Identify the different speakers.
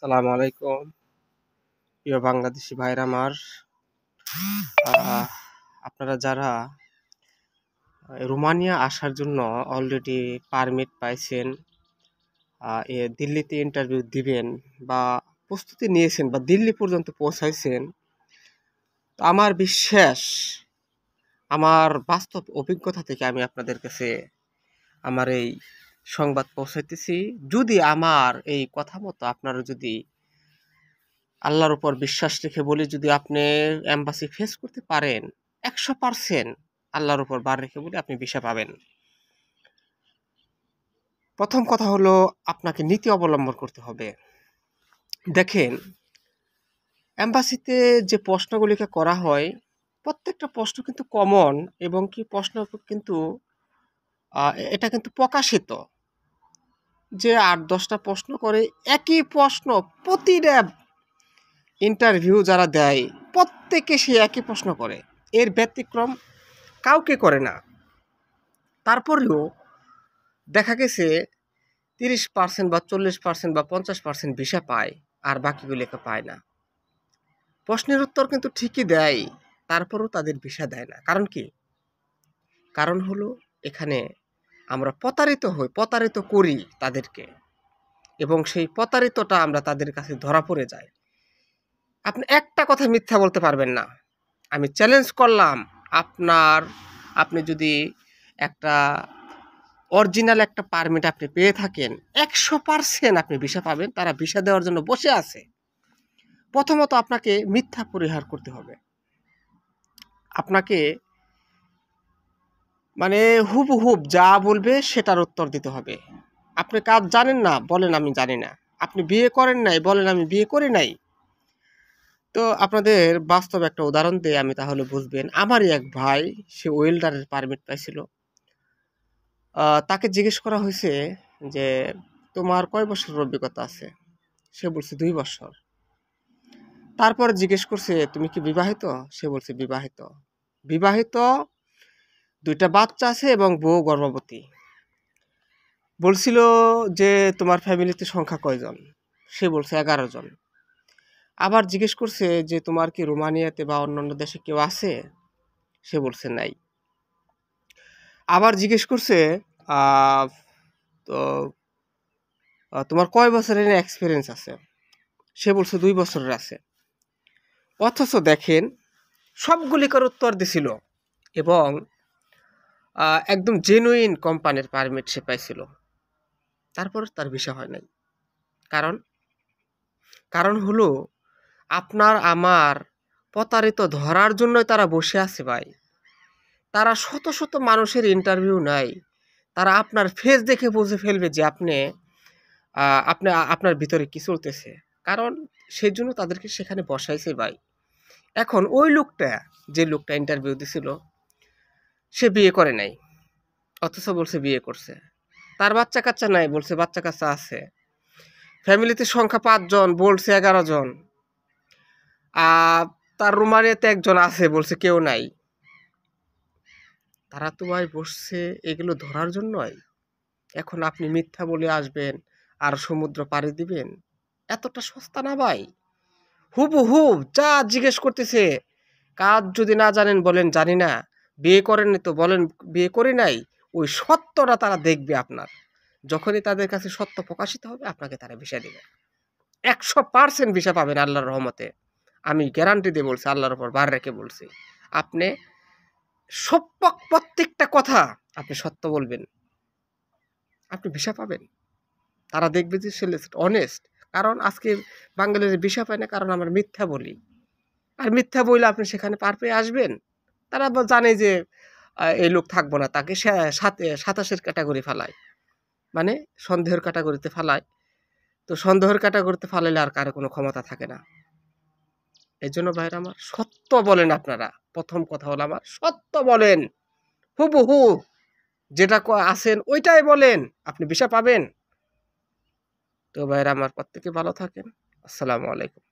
Speaker 1: সালামু আলাইকুম প্রিয় বাংলাদেশি ভাইরা আমার। আহ, আপনারা যারা রোমানিয়া আসার জন্য অলরেডি পারমিট পাইছেন, দিল্লিতে ইন্টারভিউ দিবেন বা প্রস্তুতি নিয়েছেন বা দিল্লি পর্যন্ত পৌঁছাইছেন, তো আমার বিশ্বাস, আমার বাস্তব অভিজ্ঞতা থেকে আমি আপনাদের কাছে আমার এই সংবাদ পৌঁছাইতেছি। যদি আমার এই কথা মতো আপনারা যদি আল্লাহর উপর বিশ্বাস রেখে বলি, যদি আপনি এম্বাসি ফেস করতে পারেন 100%, আল্লাহর উপর বার রেখে বলি আপনি ভিসা পাবেন। প্রথম কথা হলো আপনাকে নীতি অবলম্বন করতে হবে। দেখেন, এম্বাসিতে যে প্রশ্নগুলিকে করা হয় প্রত্যেকটা প্রশ্ন কিন্তু কমন, এবং কি প্রশ্ন কিন্তু এটা কিন্তু প্রকাশিত যে 8-10টা প্রশ্ন করে। একই প্রশ্ন প্রতিটা ইন্টারভিউ যারা দেয় প্রত্যেকে সে একই প্রশ্ন করে, এর ব্যতিক্রম কাউকে করে না। তারপরেও দেখা গেছে 30% বা 40% বা 50% ভিসা পায়, আর বাকিগুলোকে পায় না। প্রশ্নের উত্তর কিন্তু ঠিকই দেয়, তারপরেও তাদের ভিসা দেয় না। কারণ কি? কারণ হলো এখানে আমরা প্রতারিত করি তাদেরকে, এবং সেই প্রতারিতটা আমরা তাদের কাছে ধরা পড়ে যাই। আপনি একটা কথা মিথ্যা বলতে পারবেন না। আমি চ্যালেঞ্জ করলাম, আপনি যদি একটা অরিজিনাল একটা পারমিট আপনি পেয়ে থাকেন, 100% আপনি ভিসা পাবেন। তারা ভিসা দেওয়ার জন্য বসে আছে। প্রথমত আপনাকে মিথ্যা পরিহার করতে হবে। আপনাকে মানে হুবহুব যা বলবে সেটার উত্তর দিতে হবে। আপনি কাজ জানেন না, বলেন আমি জানি না। আপনি বিয়ে করেন নাই, বলেন আমি বিয়ে করি নাই। তো আপনাদের বাস্তব একটা উদাহরণ দিয়ে আমি তাহলে বুঝবেন। আমারই এক ভাই, সে ওয়েল্ডারের পারমিট পাইছিল। তাকে জিজ্ঞেস করা হয়েছে যে তোমার কয় বছরের অভিজ্ঞতা আছে? সে বলছে 2 বছর। তারপর জিজ্ঞেস করছে তুমি কি বিবাহিত? সে বলছে বিবাহিত। বিবাহিত, 2টা বাচ্চা আছে এবং বউ গর্ভবতী। বলছিল যে তোমার ফ্যামিলিতে সংখ্যা কয়জন? সে বলছে 11 জন। আবার জিজ্ঞেস করছে যে তোমার কি রোমানিয়াতে বা অন্যান্য দেশে কেউ আছে? সে বলছে নাই। আবার জিজ্ঞেস করছে আহ, তো তোমার কয় বছরের এক্সপিরিয়েন্স আছে? সে বলছে 2 বছরের আছে। অথচ দেখেন, সবগুলিকার উত্তর দিছিল, এবং একদম জেনুইন কোম্পানির পারমিট সে পাইছিল। তারপর তার ভিসা হয় নাই। কারণ কারণ হলো আপনার আমার প্রতারিত ধরার জন্যই তারা বসে আছে ভাই। তারা শত শত মানুষের ইন্টারভিউ নেয়। তারা আপনার ফেস দেখে বুঝে ফেলবে যে আপনার ভিতরে কি চলতেছে। কারণ সেই জন্য তাদেরকে সেখানে বসাইছে ভাই। এখন ওই লোকটা, যে লোকটা ইন্টারভিউ দিছিল, সে বিয়ে করে নাই, অথচ বলছে বিয়ে করছে। তার বাচ্চা কাচ্চা নাই, বলছে বাচ্চা কাচ্চা আছে। ফ্যামিলিতে সংখ্যা 5 জন, বলছে 11 জন। আর তার রোমানিয়াতে একজন আছে, বলছে কেউ নাই। তারা তো ভাই বসছে এগুলো ধরার জন্যই। এখন আপনি মিথ্যা বলে আসবেন আর সমুদ্র পাড়ি দিবেন, এতটা সস্তা না ভাই। হুবহু যা জিজ্ঞেস করতেছে, কাজ যদি না জানেন বলেন জানি না, বিয়ে করেননি তো বলেন বিয়ে করি নাই। ওই সত্যটা তারা দেখবে আপনার। যখনই তাদের কাছে সত্য প্রকাশিত হবে, আপনাকে তারা ভিসা দেবে। 100% ভিসা পাবেন আল্লাহর রহমতে। আমি গ্যারান্টি দিয়ে বলছি, আল্লাহর উপর বার রেখে বলছি। আপনি প্রত্যেকটা কথা আপনি সত্য বলবেন, আপনি ভিসা পাবেন। তারা দেখবে যে সে অনেস্ট। কারণ আজকে বাঙালির ভিসা পায় না, কারণ আমরা মিথ্যা বলি। আর মিথ্যা বললে আপনি সেখানে পার পেয়ে আসবেন। তারা জানে যে এই লোক থাকবো না, তাকে সাথে 27 ক্যাটাগরি ফালায়, মানে সন্দেহের ক্যাটাগরিতে ফালায়। তো সন্দেহের ক্যাটাগরিতে ফালাইলে আর কারো কোনো ক্ষমতা থাকে না। এই জন্য ভাইরা আমার, সত্য বলেন আপনারা। প্রথম কথা হলো আমার, সত্য বলেন। হুবহু যেটা আছেন ওইটাই বলেন, আপনি ভিসা পাবেন। তো ভাইরা আমার, প্রত্যেকে ভালো থাকেন। আসসালামু আলাইকুম।